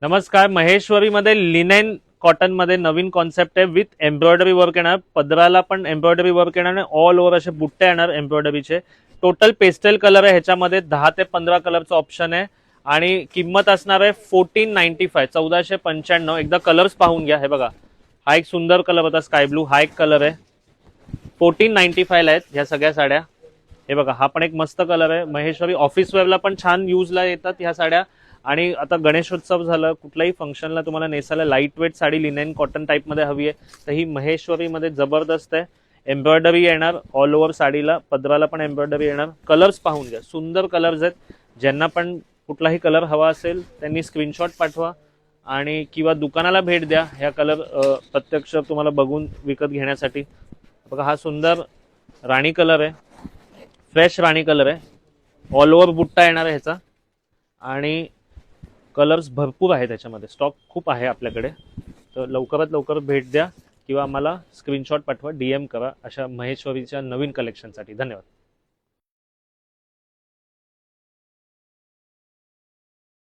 नमस्कार. महेश्वरीमध्ये linen cotton मध्ये नवीन concept आहे विथ एम्ब्रॉयडरी वर्क येणार. पदराला पण एम्ब्रॉयडरी वर्क येणार आणि ऑल ओव्हर असे बुट्टे येणार एम्ब्रॉयडरीचे. टोटल पेस्टल कलर आहे. ह्याच्यामध्ये 10 ते 15 कलरचा ऑप्शन आहे आणि किंमत असणार आहे 1495 1495. एकदा कलर्स पाहून घ्या. हे बघा, हा एक सुंदर कलर होता स्काय ब्लू. हा एक कलर आहे. 1495 ला आहेत ह्या सगळ्या साड्या. हे बघा, हा पण एक मस्त कलर आहे. महेश्वरी ऑफिस वेअरला पण छान यूजला येतात ह्या साड्या. आणि आता गणेशोत्सव झालं, कुठल्याही फंक्शनला तुम्हाला नेसायला light weight sari linen cotton type मध्ये हवी आहे तर ही महेश्वरीमध्ये जबरदस्त आहे. एम्ब्रॉयडरी येणार ऑल ओव्हर साडीला, पदराला पण एम्ब्रॉयडरी येणार. कलर्स पाहून घ्या, सुंदर कलर्स आहेत. ज्यांना पण कुठलाही कलर हवा असेल त्यांनी स्क्रीनशॉट पाठवा आणि किंवा दुकानाला भेट द्या ह्या कलर प्रत्यक्ष तुम्हाला बघून विकत घेण्यासाठी. बघा, हा सुंदर राणी कलर आहे, फ्रेश राणी कलर आहे. ऑल ओव्हर बुट्टा येणार आहे ह्याचा आणि कलर्स भरपूर आहे त्याच्यामध्ये. स्टॉक खूप आहे आपल्याकडे, तर लवकरात लवकर भेट द्या किंवा आम्हाला स्क्रीनशॉट पाठवा, DM करा अशा महेश्वरीच्या नवीन कलेक्शनसाठी. धन्यवाद.